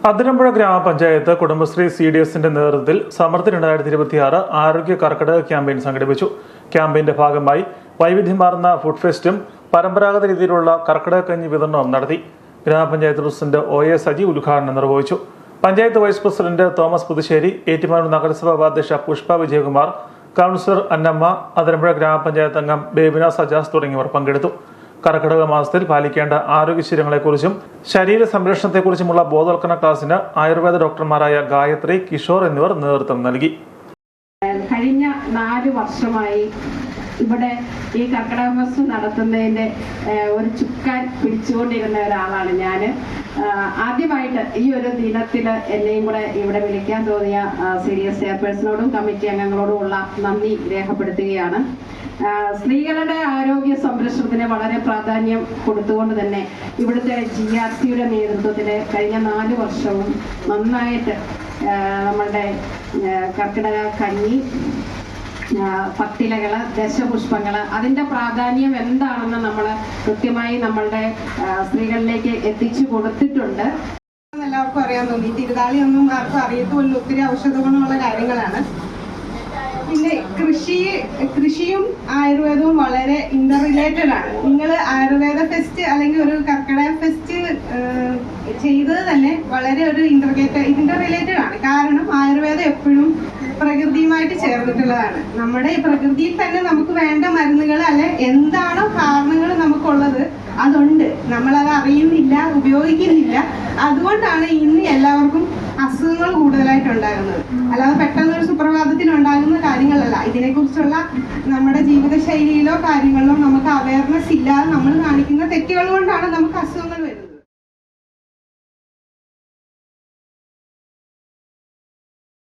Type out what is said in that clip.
അതിരമ്പുഴ ഗ്രാമപഞ്ചായത്ത് കുടുംബശ്രീ CDSന്റെ നേതൃത്വത്തിൽ സമൃദ്ധി 2026 ആരോഗ്യ കർക്കിടക ക്യാമ്പയിൻ സംഘടിപ്പിച്ചു. ക്യാമ്പയിന്റെ ഭാഗമായി വൈവിധ്യമാർന്ന ഫുഡ് ഫെസ്റ്റും പരമ്പരാഗത രീതിയിലുള്ള കർക്കിടക കഞ്ഞി വിതരണവും നടത്തി. ഗ്രാമപഞ്ചായത്ത് പ്രസിഡന്റ് OA സജി ഉദ്ഘാടനം നിർവഹിച്ചു. പഞ്ചായത്ത് വൈസ് പ്രസിഡന്റ് തോമസ് പുതുശ്ശേരി, ഏറ്റുമാനൂർ നഗരസഭാ ഉപാധ്യക്ഷ പുഷ്പ വിജയകുമാർ, കൗൺസിലർ അന്നമ്മ, അതിരമ്പുഴ ഗ്രാമപഞ്ചായത്ത് അംഗം ബേബിന സജാസ് തുടങ്ങിയവർ പങ്കെടുത്തു. കർക്കിടക മാസത്തിൽ പാലിക്കേണ്ട ആരോഗ്യശീലങ്ങളെക്കുറിച്ചും ശരീര സംരക്ഷണത്തെക്കുറിച്ചുമുള്ള ബോധവൽക്കരണ ക്ലാസിന് ആയുർവേദ ഡോക്ടർമാരായ ഗായത്രി, കിഷോർ എന്നിവർ നേതൃത്വം നൽകി. കഴിഞ്ഞ 4 വർഷമായി ഇവിടെ ഈ കർക്കിടക ഫെസ്റ്റ് നടത്തുന്നതിന്റെ ഒരു ചുക്കാൻ പിടിച്ചുകൊണ്ടിരുന്ന ഒരാളാണ് ഞാൻ. ആദ്യമായിട്ട് ഈ ഒരു ദിനത്തിൽ എന്നെയും കൂടെ ഇവിടെ വിളിക്കാൻ തോന്നിയ CDS ചെയർപേഴ്സണോടും കമ്മിറ്റി അംഗങ്ങളോടുമുള്ള നന്ദി രേഖപ്പെടുത്തുകയാണ്. സ്ത്രീകളുടെ ആരോഗ്യ സംരക്ഷണത്തിന് വളരെ പ്രാധാന്യം കൊടുത്തുകൊണ്ട് തന്നെ ഇവിടുത്തെ GRCയുടെ നേതൃത്വത്തിൽ കഴിഞ്ഞ 4 വർഷവും നന്നായിട്ട് നമ്മളുടെ കർക്കിടക കഞ്ഞി, പത്തിലകള്, ദശപുഷ്പങ്ങള്, അതിന്റെ പ്രാധാന്യം എന്താണെന്ന് നമ്മൾ കൃത്യമായി നമ്മളുടെ സ്ത്രീകളിലേക്ക് എത്തിച്ചു കൊടുത്തിട്ടുണ്ട്. എല്ലാവർക്കും അറിയാൻ തോന്നി, തിരുതാളി ഒന്നും ആർക്കും അറിയത്തുമില്ല. ഒത്തിരി ഔഷധ ഗുണമുള്ള കാര്യങ്ങളാണ്. പിന്നെ കൃഷിയും ആയുർവേദവും വളരെ ഇന്റർ റിലേറ്റഡ് ആണ്. നിങ്ങൾ ആയുർവേദ ഫെസ്റ്റ് അല്ലെങ്കിൽ ഒരു കർക്കിടക ഫെസ്റ്റ് ചെയ്തത് തന്നെ വളരെ ഒരു ഇന്റർ റിലേറ്റഡ് ആണ്. കാരണം ആയുർവേദം എപ്പോഴും പ്രകൃതിയുമായിട്ട് ചേർന്നിട്ടുള്ളതാണ്. നമ്മുടെ ഈ പ്രകൃതിയിൽ തന്നെ നമുക്ക് വേണ്ട മരുന്നുകൾ അല്ലെ എന്താണോ കാരണങ്ങൾ നമുക്കുള്ളത് അതുണ്ട്, നമ്മളത് അറിയുന്നില്ല, ഉപയോഗിക്കുന്നില്ല. അതുകൊണ്ടാണ് ഇന്ന് എല്ലാവർക്കും അസുഖങ്ങൾ കൂടുതലായിട്ട് ഉണ്ടാകുന്നത്. അല്ലാതെ പെട്ടെന്ന് ഒരു സുപ്രഭാതത്തിൽ ഉണ്ടാകുന്ന കാര്യങ്ങളല്ല. ഇതിനെക്കുറിച്ചുള്ള നമ്മുടെ ജീവിതശൈലിയിലോ കാര്യങ്ങളിലോ നമുക്ക് അവയർനെസ് ഇല്ലാതെ നമ്മൾ കാണിക്കുന്ന തെറ്റുകൾ കൊണ്ടാണ് നമുക്ക് അസുഖങ്ങൾ വരുന്നത്.